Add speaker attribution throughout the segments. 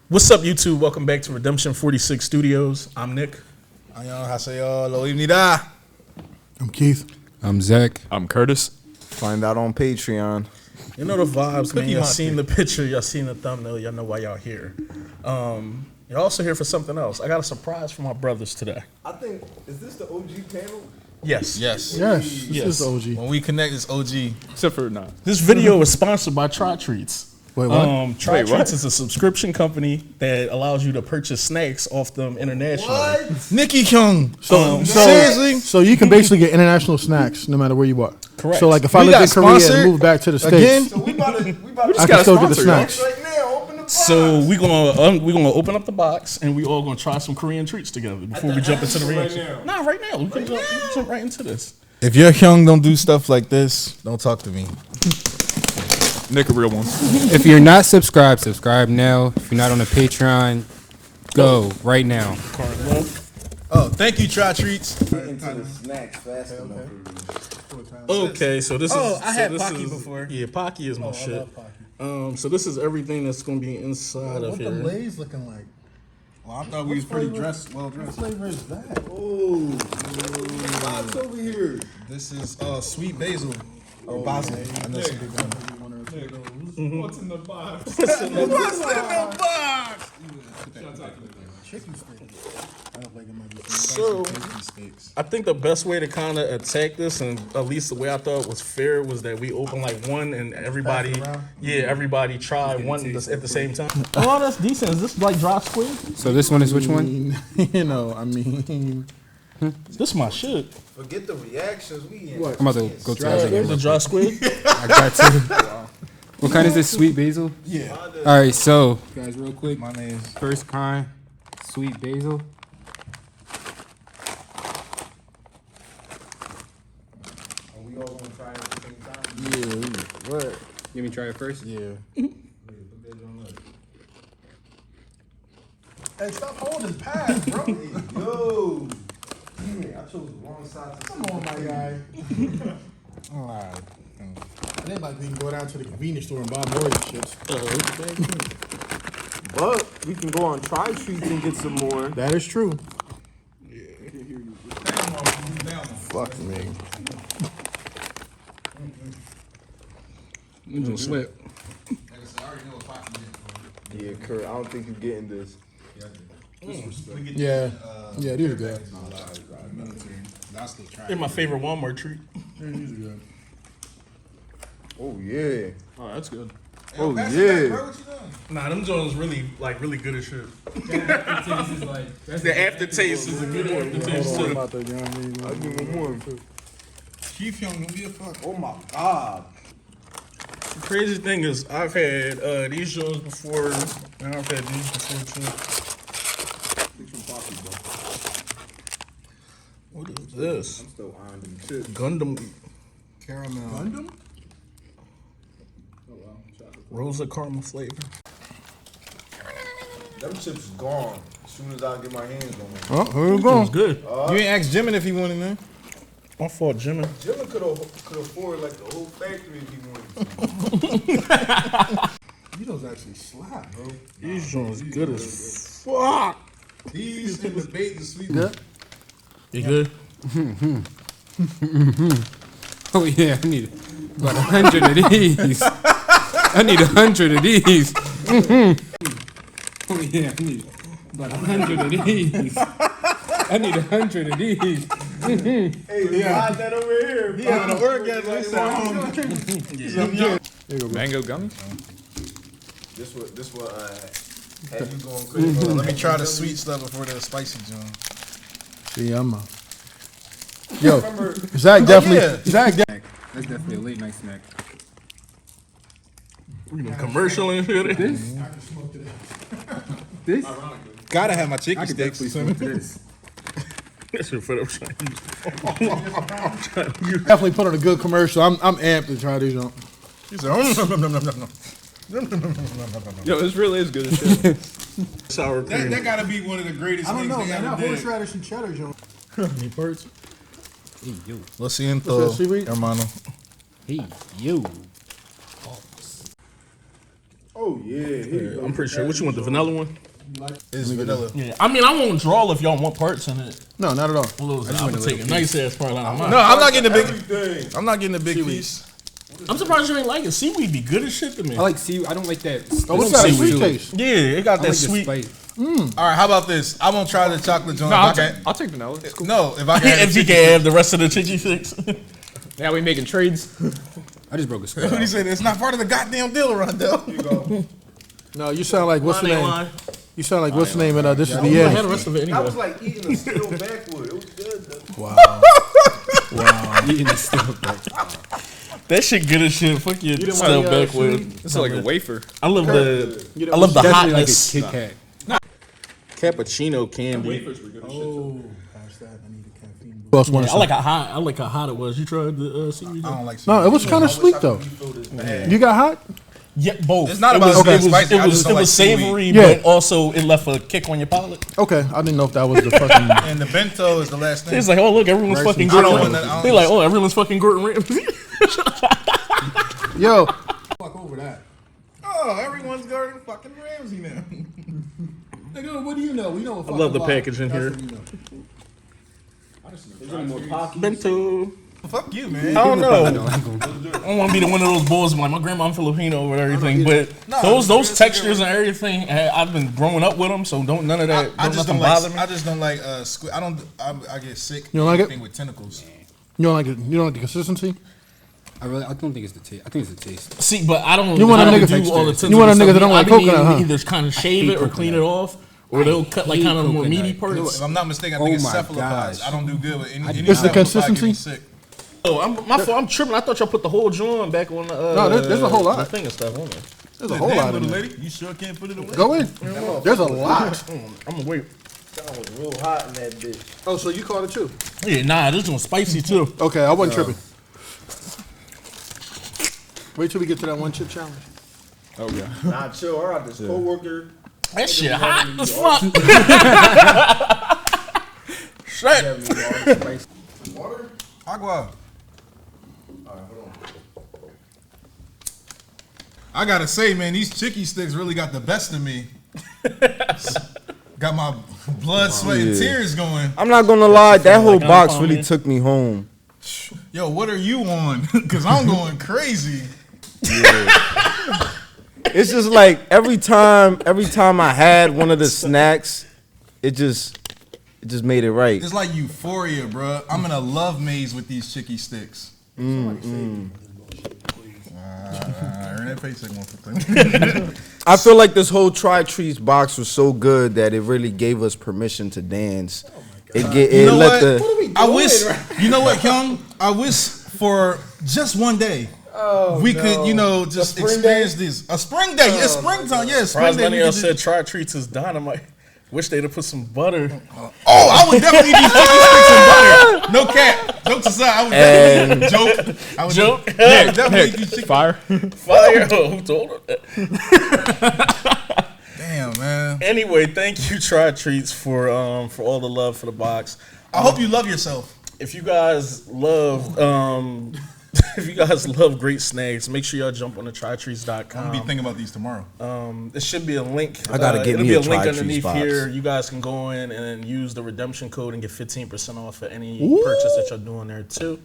Speaker 1: What's up, YouTube? Welcome back to Redemption 46 Studios. I'm Nick.
Speaker 2: I'm Keith.
Speaker 3: I'm Zach.
Speaker 4: I'm Curtis.
Speaker 5: Find out on Patreon.
Speaker 1: You know the vibes, man. Y'all seen the picture. Y'all seen the thumbnail. Y'all know why y'all here. You're also here for something else. I got a surprise for my brothers today.
Speaker 5: I think, is this the OG panel?
Speaker 1: Yes.
Speaker 2: Yes.
Speaker 1: Yes.
Speaker 2: This is OG. When we connect, it's OG.
Speaker 4: Except for not.
Speaker 1: This video is sponsored by TRYTREATS.
Speaker 2: Wait, what?
Speaker 1: TRYTREATS is a subscription company that allows you to purchase snacks off them internationally.
Speaker 2: What? Nicky Kyung.
Speaker 1: Seriously?
Speaker 2: So you can basically get international snacks no matter where you are.
Speaker 1: Correct.
Speaker 2: So like if I lived in Korea and moved back to the States,
Speaker 5: So we about to
Speaker 2: I can still get the snacks.
Speaker 5: right now. Open the box.
Speaker 1: So we're gonna open up the box and we all gonna try some Korean treats together before we jump into the reaction. Nah, right now. We can jump right into this.
Speaker 2: If you're Hyung, don't do stuff like this. Don't talk to me.
Speaker 4: Nick, a real one.
Speaker 3: If you're not subscribed, subscribe now. If you're not on the Patreon, go right now.
Speaker 2: Oh, thank you, TRYTREATS.
Speaker 5: Into the snacks fast enough.
Speaker 1: Okay, so this is.
Speaker 2: I had
Speaker 1: this
Speaker 2: Pocky
Speaker 1: is-
Speaker 2: before.
Speaker 1: Yeah, Pocky is my shit. So this is everything that's gonna be inside of here.
Speaker 2: Lay's looking like? Well, I thought we was pretty dressed, well dressed. What flavor is that?
Speaker 5: Oh, what's over here?
Speaker 2: This is sweet basil. Or basil. I know some people want
Speaker 4: What's in the box?
Speaker 2: What's in the box? Chicken steaks. I don't think it might be
Speaker 1: So, I think the best way to kind of attack this, and at least the way I thought was fair, was that we open like one and everybody, everybody try one at the same time. Oh, that's decent. Is this like dry squid?
Speaker 3: So this one is which one?
Speaker 2: You know, I mean,
Speaker 1: This my shit.
Speaker 5: Forget the reactions. We in.
Speaker 3: I'm about to go to
Speaker 1: The dry squid.
Speaker 3: I got to. What kind is this? Sweet basil?
Speaker 2: yeah.
Speaker 3: All right, so guys, real quick.
Speaker 2: My name's
Speaker 3: First kind, sweet basil.
Speaker 5: Are we all gonna try it at the same time?
Speaker 2: yeah. What?
Speaker 3: Let me try it first.
Speaker 2: Yeah. Hey, stop holding pass, bro.
Speaker 5: Yo. Damn it, I chose the wrong side.
Speaker 2: Come on, my guy. All right. It ain't like we can go down to the convenience store and buy more of these shits.
Speaker 5: But we can go on TRYTREATS and get some more.
Speaker 2: That is true. Fuck me.
Speaker 1: You just slip.
Speaker 5: Yeah, Kurt, I don't think you're getting this.
Speaker 2: Yeah. Yeah, these are good.
Speaker 1: They're my favorite Walmart treat.
Speaker 5: Oh yeah.
Speaker 1: Oh, that's good.
Speaker 5: Oh yeah.
Speaker 1: Nah, them joints really good as shit. The aftertaste is a good aftertaste too.
Speaker 2: About that, you know what I mean?
Speaker 5: I'll give him more.
Speaker 2: Keith Young, don't be a fuck.
Speaker 5: Oh my god.
Speaker 1: The crazy thing is, I've had these joints before, and I've had these before too. What is this?
Speaker 5: I'm still on them chips.
Speaker 1: Gundam
Speaker 2: Caramel. Gundam?
Speaker 1: Rosa caramel flavor.
Speaker 5: Them chips gone as soon as I get my hands on them.
Speaker 2: Oh, here we go.
Speaker 1: It's good.
Speaker 2: You ain't asked Jimin if he wanted, man.
Speaker 1: My fault, Jimmy.
Speaker 5: Jimmy could afford like the whole factory if he wanted.
Speaker 2: These don't actually slap, bro.
Speaker 1: These joints good as fuck.
Speaker 2: These in the bait, the sweet. Good.
Speaker 1: You good?
Speaker 3: Oh yeah, I need about 100 of these. I need 100 of these. Oh yeah, I need about 100 of these. I need 100 of these.
Speaker 5: Hey, yeah. That over here.
Speaker 2: He having an orgasm.
Speaker 4: Mango gummies?
Speaker 5: This what have you going crazy.
Speaker 2: Hold on, let me try the sweet stuff before the spicy joint. See, I'm Yo, Zach definitely. Zach
Speaker 3: That's definitely a late night snack.
Speaker 1: We doing commercial and shit.
Speaker 3: This?
Speaker 2: gotta have my
Speaker 3: I
Speaker 2: chicken
Speaker 3: could
Speaker 2: sticks.
Speaker 3: definitely smoke this.
Speaker 1: That's your foot. I'm trying to use.
Speaker 2: Definitely put on a good commercial. I'm amped to try these on. He said,
Speaker 4: Yo, this really is good as shit.
Speaker 1: Sour cream.
Speaker 2: that gotta be one of the greatest things they ever did. Horseradish and cheddar, John.
Speaker 1: Any parts?
Speaker 3: Hey, yo.
Speaker 2: Lo siento, hermano.
Speaker 3: Hey, yo.
Speaker 5: Oh yeah.
Speaker 1: I'm pretty sure. What you want, the vanilla one?
Speaker 2: It's vanilla.
Speaker 1: Yeah. I mean, I won't draw if y'all want parts in it.
Speaker 2: No, not at all.
Speaker 1: I'm gonna take a nice ass part out of mine.
Speaker 2: No, I'm not getting the big. I'm not getting the big piece.
Speaker 1: I'm surprised you ain't like it. Seaweed be good as shit to me.
Speaker 3: I like seaweed. I don't like that.
Speaker 2: Oh, what's that? Sweet taste.
Speaker 1: Yeah, it got
Speaker 3: I
Speaker 1: that
Speaker 3: like
Speaker 1: sweet.
Speaker 3: the spice.
Speaker 2: All right, how about this? I'm gonna try the chocolate joint.
Speaker 4: No,
Speaker 2: If I
Speaker 4: I'll
Speaker 2: can-
Speaker 4: take vanilla. It's cool.
Speaker 2: No, if I can.
Speaker 1: If you can have the rest of the chicky sticks.
Speaker 4: Now we making trades.
Speaker 3: I just broke a
Speaker 2: What
Speaker 3: square.
Speaker 2: he said? It's not part of the goddamn deal, Rondo. You go.
Speaker 6: No, you sound like what's the name? You sound like what's the name? And this is
Speaker 1: I
Speaker 6: the
Speaker 1: had
Speaker 6: end.
Speaker 1: the rest of it
Speaker 5: That
Speaker 1: anyway.
Speaker 5: was like eating a steel backwood. It was good though.
Speaker 6: Wow.
Speaker 3: Eating the still back.
Speaker 1: That shit good as shit. Fuck your step back with.
Speaker 4: It's like a wafer.
Speaker 1: I love the
Speaker 3: Definitely like a
Speaker 1: hotness.
Speaker 3: Kit Kat.
Speaker 1: Cappuccino candy.
Speaker 6: Who else wanted
Speaker 1: I
Speaker 6: some?
Speaker 1: like how hot it was. You tried the seaweed?
Speaker 2: I don't like.
Speaker 6: No, it was kind of sweet though. You got hot?
Speaker 1: Yeah, both.
Speaker 2: It's not
Speaker 1: It
Speaker 2: about
Speaker 1: was,
Speaker 2: being
Speaker 1: it was,
Speaker 2: spicy.
Speaker 1: it
Speaker 2: I
Speaker 1: was,
Speaker 2: just
Speaker 1: it
Speaker 2: don't like
Speaker 1: was
Speaker 2: seaweed.
Speaker 1: savory,
Speaker 6: Yeah.
Speaker 1: but also it left a kick on your palate.
Speaker 6: Okay, I didn't know if that was the fucking.
Speaker 2: And the bento is the last thing.
Speaker 1: It's like, oh look, everyone's fucking
Speaker 2: I don't
Speaker 1: Gordon.
Speaker 2: want that-
Speaker 1: They like, oh, everyone's fucking Gordon Ramsay.
Speaker 6: Yo. Fuck over that.
Speaker 2: Oh, everyone's Gordon fucking Ramsay now.
Speaker 6: Nigga, what do you know? We know.
Speaker 1: I love the packaging here. Bento.
Speaker 2: Fuck you, man.
Speaker 1: I don't know. I don't want to be the one of those boys. Like my grandma, I'm Filipino with everything, but those textures and everything, I've been growing up with them, so don't none of that.
Speaker 2: I just
Speaker 1: nothing
Speaker 2: don't like.
Speaker 1: bother me.
Speaker 2: I just don't like squid. I get sick.
Speaker 6: You don't like it?
Speaker 2: Anything with tentacles.
Speaker 6: You don't like it? You don't like the consistency?
Speaker 3: I don't think it's the taste. I think it's the taste.
Speaker 1: See, but I don't.
Speaker 6: You want
Speaker 1: I
Speaker 6: a
Speaker 1: don't
Speaker 6: nigga-
Speaker 1: do all the
Speaker 6: you want a nigga that don't like
Speaker 1: I mean,
Speaker 6: coconut, huh?
Speaker 1: Either kind of shave it or clean it off, or they'll cut like kind of the more meaty
Speaker 2: If
Speaker 1: parts.
Speaker 2: I'm not mistaken, I think
Speaker 3: Oh
Speaker 2: it's
Speaker 3: my
Speaker 2: cephalopods.
Speaker 3: gosh.
Speaker 2: I don't do good with any.
Speaker 6: It's the
Speaker 2: cephalopod
Speaker 6: consistency?
Speaker 2: get me sick.
Speaker 1: Oh, my fault. I'm tripping. I thought y'all put the whole joint back on the.
Speaker 6: No, there's a whole lot.
Speaker 1: The thing and stuff on there.
Speaker 6: There's a whole
Speaker 2: Damn,
Speaker 6: lot in
Speaker 2: little
Speaker 6: there.
Speaker 2: lady, you sure can't put it away?
Speaker 6: Go in. There's a lot.
Speaker 1: I'm gonna wait.
Speaker 5: That was real hot in that bitch.
Speaker 6: Oh, so you caught it too?
Speaker 1: Yeah, nah, this one's spicy too.
Speaker 6: Okay, I wasn't tripping. Wait till we get to that one chip challenge.
Speaker 4: Oh yeah.
Speaker 5: Nah, chill. I got this coworker.
Speaker 1: That shit hot as fuck. Shit.
Speaker 5: Water?
Speaker 2: Agua. I gotta say, man, these chicky sticks really got the best of me. Got my blood, sweat, and tears going.
Speaker 5: I'm not gonna lie, that whole
Speaker 1: like
Speaker 5: box
Speaker 1: I'm
Speaker 5: really
Speaker 1: calm,
Speaker 5: took me home.
Speaker 2: Yo, what are you on? Cause I'm going crazy.
Speaker 5: It's just like every time I had one of the snacks, it just made it right.
Speaker 2: It's like euphoria, bro. I'm in a love maze with these chicky sticks. Earn that paycheck one for thing.
Speaker 5: I feel like this whole TRYTREATS box was so good that it really gave us permission to dance. It
Speaker 2: You know
Speaker 5: let
Speaker 2: what?
Speaker 5: the
Speaker 2: I wish. You know what, Kyung? I wish for just one day. We could, just experience this. A spring day. It's springtime. Yeah, spring
Speaker 1: Prize
Speaker 2: day.
Speaker 1: money
Speaker 2: we
Speaker 1: else
Speaker 2: could
Speaker 1: said try treats is dynamite. Wish they'd have put some butter.
Speaker 2: Oh, I would definitely eat these chicken sticks and butter. No cap. Jokes aside, I would definitely joke. I would
Speaker 1: Joke?
Speaker 2: definitely eat these chicken.
Speaker 4: Fire.
Speaker 1: Fire. Who told her that?
Speaker 2: Damn, man.
Speaker 1: Anyway, thank you, Try Treats, for all the love for the box.
Speaker 2: I hope you love yourself.
Speaker 1: If you guys love great snacks, make sure y'all jump on the TRYTREATS.com.
Speaker 2: I'm gonna be thinking about these tomorrow.
Speaker 1: There should be a link.
Speaker 5: I gotta get
Speaker 1: it'll
Speaker 5: me
Speaker 1: be
Speaker 5: a
Speaker 1: a link
Speaker 5: TRYTREATS
Speaker 1: underneath
Speaker 5: box.
Speaker 1: here. You guys can go in and use the redemption code and get 15% off for any purchase that you're doing there too.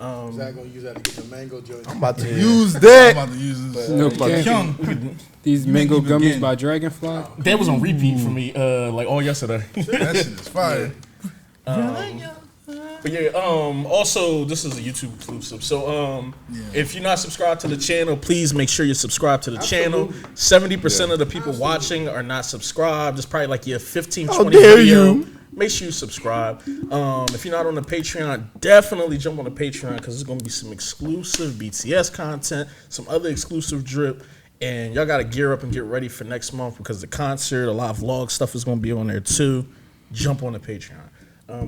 Speaker 6: Is that gonna use that to get the mango joint?
Speaker 5: I'm about to use
Speaker 2: I'm
Speaker 5: that.
Speaker 2: about to use this.
Speaker 3: No
Speaker 2: But
Speaker 3: cap.
Speaker 2: Kyung,
Speaker 3: These
Speaker 2: You
Speaker 3: mango
Speaker 2: make me
Speaker 3: gummies
Speaker 2: begin.
Speaker 3: by Dragonfly.
Speaker 1: That was on repeat for me, like all yesterday.
Speaker 2: that shit is fire.
Speaker 1: But yeah, also this is a YouTube exclusive. So if you're not subscribed to the channel, please make sure you're subscribed to the channel. 70% of the people watching are not subscribed. It's probably like your 15, 20
Speaker 5: dare
Speaker 1: video.
Speaker 5: you.
Speaker 1: Make sure you subscribe. If you're not on the Patreon, definitely jump on the Patreon because there's gonna be some exclusive BTS content, some other exclusive drip. And y'all gotta gear up and get ready for next month because the concert, a lot of vlog stuff is gonna be on there too. Jump on the Patreon.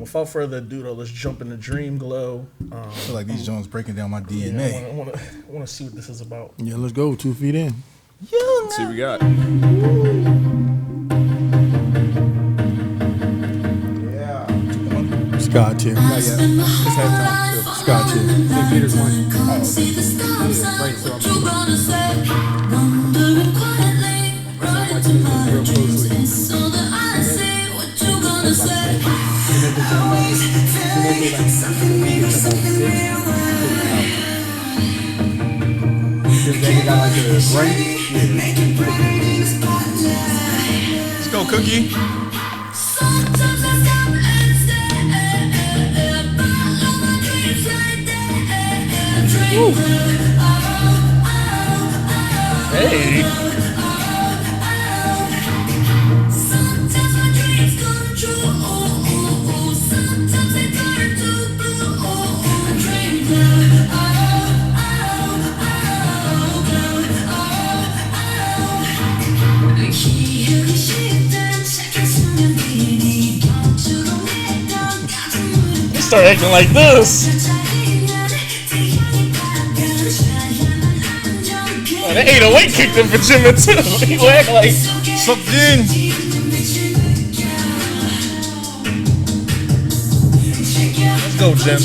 Speaker 1: Without further ado, though, let's jump into Dream Glow.
Speaker 2: I feel like these Jones breaking down my
Speaker 1: I
Speaker 2: DNA.
Speaker 1: want to see what this is about.
Speaker 6: Yeah, let's go. 2 feet in.
Speaker 4: Let's see what we got.
Speaker 6: Scott tier.
Speaker 3: Not yet. It's halftime.
Speaker 6: Scott tier.
Speaker 3: St. Peter's one.
Speaker 7: Right,
Speaker 3: Right, so I'm
Speaker 2: Let's go, Cookie.
Speaker 1: Hey. Start acting like this. Oh, the 808 kicked in for Jimmy too. He act like
Speaker 2: Something.
Speaker 1: let's go, Jim.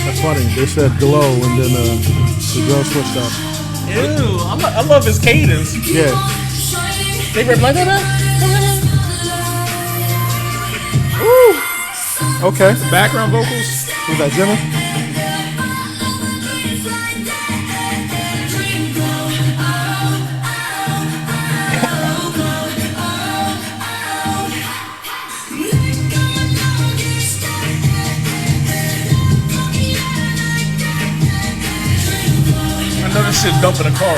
Speaker 6: That's funny. They said glow, and then the girl switched up.
Speaker 1: Ew, I love his cadence.
Speaker 6: Yeah.
Speaker 1: They rap like that?
Speaker 6: Okay.
Speaker 4: Background vocals.
Speaker 6: Who's that, Jimmy?
Speaker 1: I know this shit dump in the car.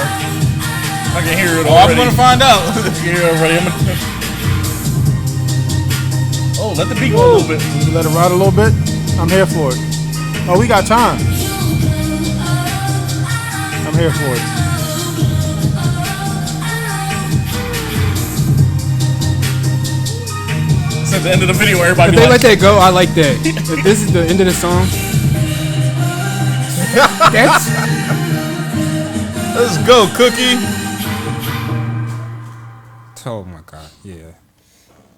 Speaker 1: I can hear it
Speaker 2: Oh,
Speaker 1: already.
Speaker 2: I'm gonna find out.
Speaker 1: I can hear it already. Oh, let the beat go a little bit.
Speaker 6: You let it ride a little bit? I'm here for it. Oh, we got time. I'm here for it.
Speaker 1: It's at the end of the video, everybody
Speaker 3: If
Speaker 1: be
Speaker 3: they
Speaker 1: like,
Speaker 3: let that go, I like that. If this is the end of the song, that's
Speaker 2: Let's go, Cookie.
Speaker 3: oh my god, yeah.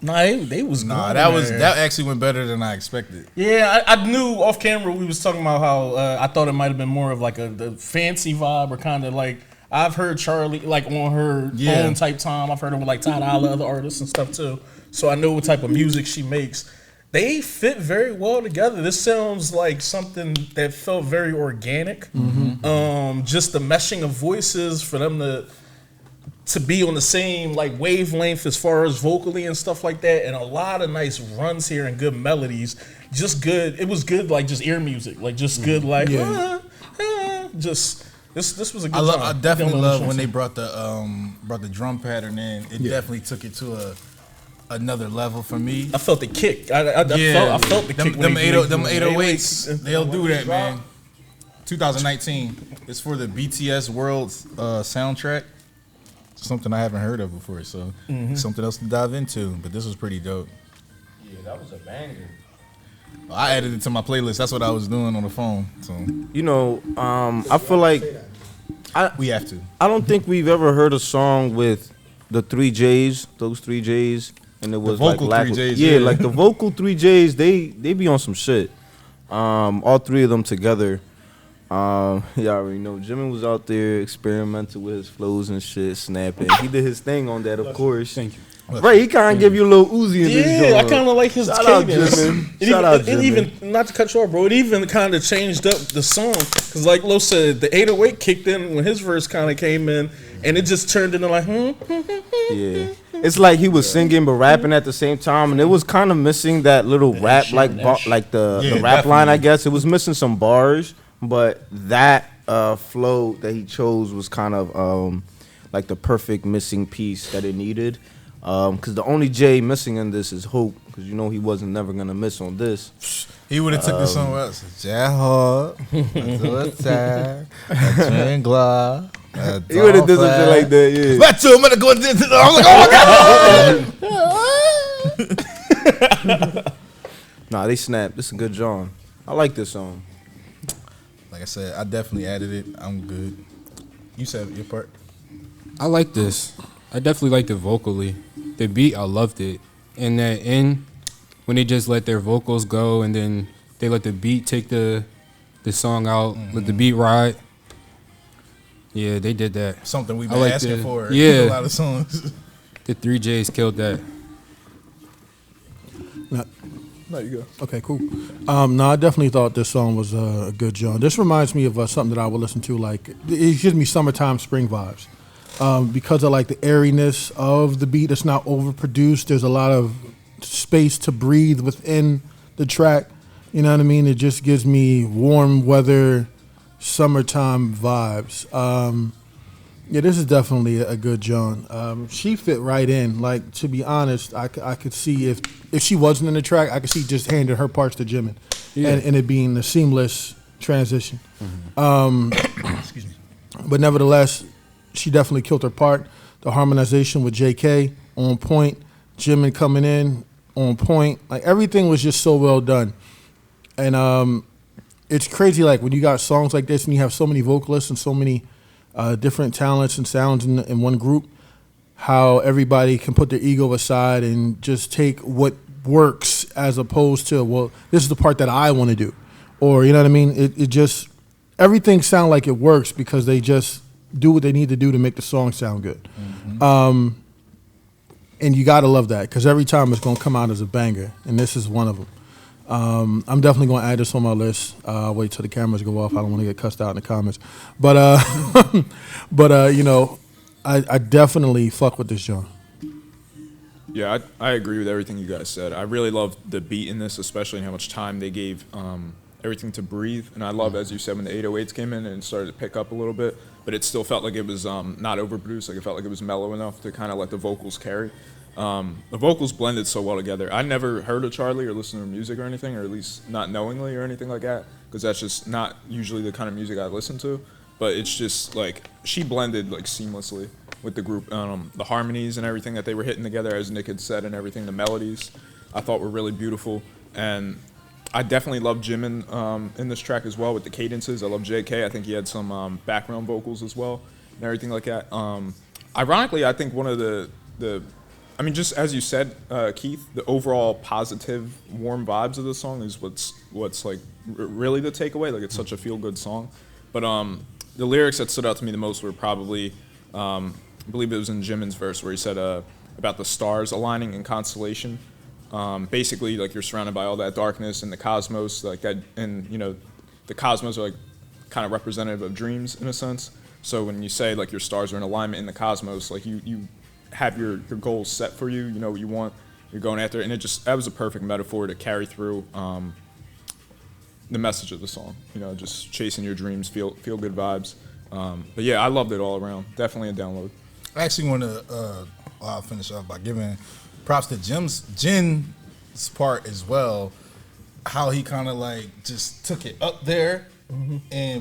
Speaker 1: nah, they was
Speaker 2: Nah,
Speaker 1: going there.
Speaker 2: that actually went better than I expected.
Speaker 1: Yeah, I knew off camera we was talking about how I thought it might have been more of like the fancy vibe or kind of like I've heard Charli like on her own type time. I've heard her with like Ty Dolla, other artists and stuff too. So I know what type of music she makes. They fit very well together. This sounds like something that felt very organic. Just the meshing of voices for them to be on the same like wavelength as far as vocally and stuff like that, and a lot of nice runs here and good melodies. Just good. It was good, like just ear music, like just good, like just this was a good.
Speaker 2: I definitely love when they
Speaker 1: brought.
Speaker 2: brought the drum pattern in. It definitely took it to another level for me.
Speaker 1: I felt the kick. I felt the kick.
Speaker 2: Them
Speaker 1: when they
Speaker 2: 808s, they'll do that, man. 2019. It's for the BTS World soundtrack. Something I haven't heard of before, so something else to dive into. But this was pretty dope.
Speaker 5: Yeah, that was a banger.
Speaker 2: I added it to my playlist. That's what I was doing on the phone. So
Speaker 5: You know, I feel like
Speaker 2: we have to.
Speaker 5: I don't think we've ever heard a song with the 3 J's, those 3 J's, and it was
Speaker 2: vocal
Speaker 5: like
Speaker 2: 3 J's,
Speaker 5: yeah,
Speaker 2: yeah.
Speaker 5: like the vocal 3 J's, they be on some shit. All 3 of them together. Y'all already know Jimmy was out there experimenting with his flows and shit, snapping. He did his thing on that, of course.
Speaker 3: Thank you.
Speaker 5: Right, he kind of give you a little Uzi in this
Speaker 1: Yeah, I
Speaker 5: joint.
Speaker 1: kind of like his
Speaker 5: Shout out,
Speaker 1: cadence.
Speaker 5: Jimmy.
Speaker 1: It
Speaker 5: Shout out,
Speaker 1: even,
Speaker 5: Jimmy.
Speaker 1: not to cut you off, bro. It even kind of changed up the song because, like Lo said, the 808 kicked in when his verse kind of came in, and it just turned into like,
Speaker 5: Yeah, it's like he was singing but rapping at the same time, and it was kind of missing that little rap, like like the rap line. I guess it was missing some bars, but that flow that he chose was kind of like the perfect missing piece that it needed. Because the only J missing in this is Hope, because you know he wasn't never gonna miss on this.
Speaker 2: He would have took this somewhere else. Jahod,
Speaker 5: He would have did some shit like that, yeah.
Speaker 2: But I'm gonna go into the. I was like, oh my god!
Speaker 5: Nah, they snapped. This is a good John. I like this song.
Speaker 2: like I said, I definitely added it. I'm good. You said your part.
Speaker 3: I like this. I definitely liked it vocally. The beat, I loved it. And that end, when they just let their vocals go and then they let the beat take the song out, let the beat ride. Yeah, they did that.
Speaker 2: Something we've
Speaker 3: I
Speaker 2: been
Speaker 3: like
Speaker 2: asking
Speaker 3: the-
Speaker 2: for
Speaker 3: yeah.
Speaker 2: in a lot of songs.
Speaker 3: The 3Js killed that.
Speaker 4: No, you go.
Speaker 6: Okay, cool. No, I definitely thought this song was a good joint. This reminds me of something that I would listen to. Like, it gives me summertime spring vibes because of like the airiness of the beat. It's not overproduced. There's a lot of space to breathe within the track. You know what I mean? It just gives me warm weather, summertime vibes. Yeah, this is definitely a good joint. She fit right in. Like, to be honest, I could see if she wasn't in the track, I could see just handing her parts to Jimin and it being a seamless transition. Excuse me. But nevertheless, she definitely killed her part. The harmonization with JK, on point. Jimin coming in, on point. Like, everything was just so well done. And it's crazy, like, when you got songs like this and you have so many vocalists and so many different talents and sounds in one group, how everybody can put their ego aside and just take what works as opposed to, well, this is the part that I want to do. Or, you know what I mean? It just, everything sounds like it works because they just do what they need to do to make the song sound good. And you got to love that because every time it's going to come out as a banger, and this is one of them. I'm definitely going to add this on my list. Wait till the cameras go off. I don't want to get cussed out in the comments. But, you know, I definitely fuck with this genre.
Speaker 4: Yeah, I agree with everything you guys said. I really love the beat in this, especially how much time they gave everything to breathe. And I love, as you said, when the 808s came in and started to pick up a little bit, but it still felt like it was not overproduced. Like, it felt like it was mellow enough to kind of let the vocals carry. The vocals blended so well together. I never heard of Charli or listened to her music or anything, or at least not knowingly or anything like that, because that's just not usually the kind of music I listen to. But it's just like she blended like seamlessly with the group. The harmonies and everything that they were hitting together, as Nick had said, and everything. The melodies I thought were really beautiful, and I definitely love Jimin in this track as well with the cadences. I love JK. I think he had some background vocals as well and everything like that. Ironically, I think one of the I mean, just as you said, Keith, the overall positive, warm vibes of the song is what's like really the takeaway. Like, it's such a feel-good song. But the lyrics that stood out to me the most were probably, I believe it was in Jimin's verse where he said about the stars aligning in constellation. Basically, like, you're surrounded by all that darkness and the cosmos, like that, and you know, the cosmos are like kind of representative of dreams in a sense. So when you say like your stars are in alignment in the cosmos, like you have your goals set for you, you know what you want, you're going after it, and that was a perfect metaphor to carry through the message of the song, you know, just chasing your dreams, feel good vibes. But yeah, I loved it all around. Definitely a download.
Speaker 2: I actually want to I'll finish off by giving props to Jin's part as well, how he kind of like just took it up there,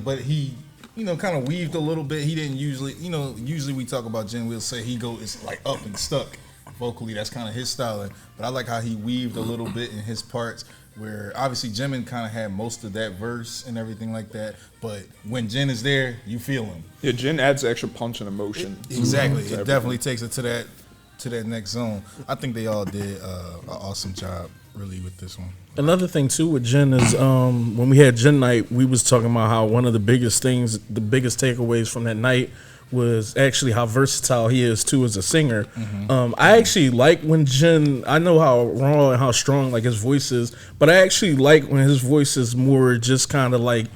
Speaker 2: but he, you know, kind of weaved a little bit. He didn't usually, you know, usually we talk about Jin, we'll say it's like up and stuck vocally. That's kind of his style. But I like how he weaved a little bit in his parts, where obviously Jimin kind of had most of that verse and everything like that. But when Jin is there, you feel him.
Speaker 4: Yeah, Jin adds extra punch and emotion.
Speaker 2: Exactly. It definitely takes it to that next zone. I think they all did an awesome job, really, with this one.
Speaker 1: Another thing too with Jin is when we had Jin night, we was talking about how one of the biggest things, the biggest takeaways from that night was actually how versatile he is too as a singer. I actually like when Jin, I know how raw and how strong like his voice is, but I actually like when his voice is more just kind of like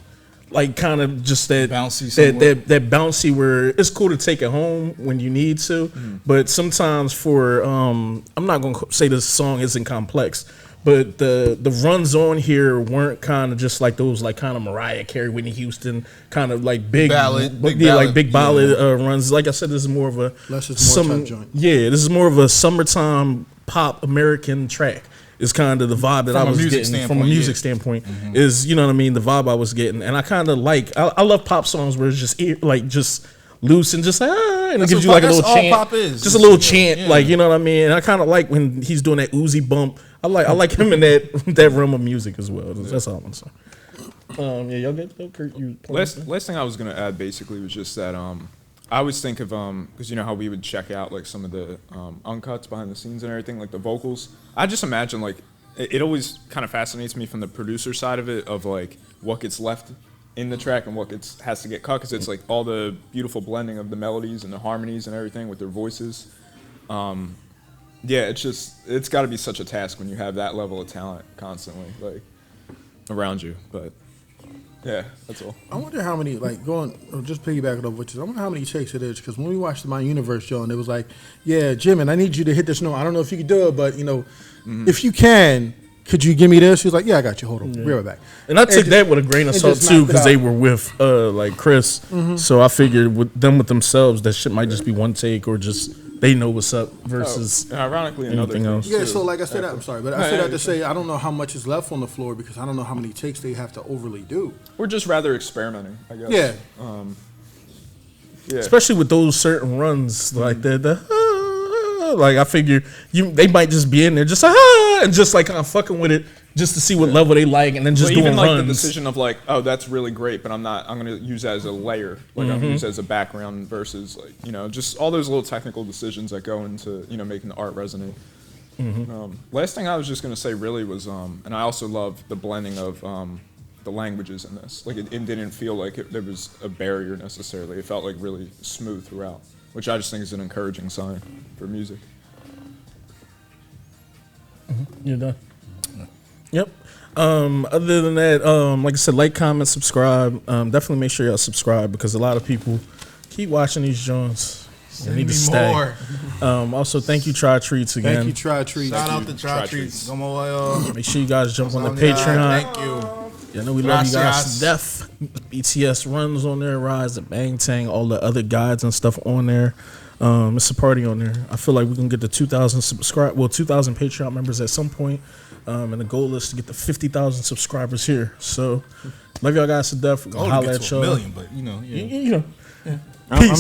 Speaker 1: kind of just that
Speaker 2: bouncy,
Speaker 1: that bouncy where it's cool to take it home when you need to, but sometimes for I'm not gonna say this song isn't complex, but the runs on here weren't kind of just like those like kind of Mariah Carey, Whitney Houston kind of like big ballad, runs. Like I said, this is more of a
Speaker 6: type joint.
Speaker 1: Yeah, this is more of a summertime pop American track. Is kind of the vibe that I was getting from a music standpoint. Is, you know what I mean, the vibe I was getting, and I kind of like. I love pop songs where it's just just loose and just and it gives you like a little chant. Pop is. Just a little chant, like, you know what I mean. And I kind of like when he's doing that Uzi bump. I like him in that realm of music as well. That's all I'm saying. Yeah, y'all get Kurt.
Speaker 4: Last thing I was gonna add basically was just that I always think of because you know how we would check out like some of the uncuts behind the scenes and everything, like the vocals. I just imagine like it always kind of fascinates me from the producer side of it, of like what gets left in the track and what has to get cut, because it's like all the beautiful blending of the melodies and the harmonies and everything with their voices. Yeah, it's got to be such a task when you have that level of talent constantly like around you. But yeah, that's all.
Speaker 6: I wonder how many, like, just piggybacking off what you said, I wonder how many takes it is, because when we watched the My Universe show, and it was like, yeah, Jim, and I need you to hit this note. I don't know if you can do it, but, you know, if you can, could you give me this? He was like, yeah, I got you. Hold on. We'll be right back.
Speaker 1: And I took that with a grain of salt, too, because they were with, like, Chris. So I figured with themselves, that shit might just be one take, or just they know what's up versus
Speaker 4: ironically
Speaker 1: anything else.
Speaker 6: Yeah, so like I said, I'm sorry, but I said that to say I don't know how much is left on the floor, because I don't know how many takes they have to overly do.
Speaker 4: We're just rather experimenting, I guess.
Speaker 6: Yeah.
Speaker 4: Yeah.
Speaker 1: Especially with those certain runs, like like I figure they might just be in there just and just like kind of fucking with it just to see what level they like, and then just doing
Speaker 4: even like
Speaker 1: runs.
Speaker 4: the decision of like, oh, that's really great, but I'm gonna use that as a layer, like I'm gonna use that as a background versus like, you know, just all those little technical decisions that go into, you know, making the art resonate. Last thing I was just gonna say really was and I also love the blending of the languages in this. Like it didn't feel like there was a barrier necessarily. It felt like really smooth throughout, which I just think is an encouraging sign for music.
Speaker 1: You're done. Yep. Other than that, like I said, like, comment, subscribe. Definitely make sure y'all subscribe, because a lot of people keep watching these joints. They need to stay.
Speaker 2: More.
Speaker 1: Also, thank you, TRYTREATS again.
Speaker 6: Thank you, TRYTREATS.
Speaker 2: Shout out to TRYTREATS. Como va?
Speaker 1: Make sure you guys jump on the Patreon.
Speaker 2: Thank you.
Speaker 1: I know we love you guys
Speaker 2: Gracias.
Speaker 1: to death. BTS runs on there, Rise, the Bang Tang, all the other guides and stuff on there. It's a party on there. I feel like we're gonna get to 2,000 2,000 Patreon members at some point. And the goal is to get to 50,000 subscribers here. So, love y'all guys to death. We're gonna holler at y'all.
Speaker 2: $1 million, but you know, yeah.
Speaker 1: You know.
Speaker 6: I'm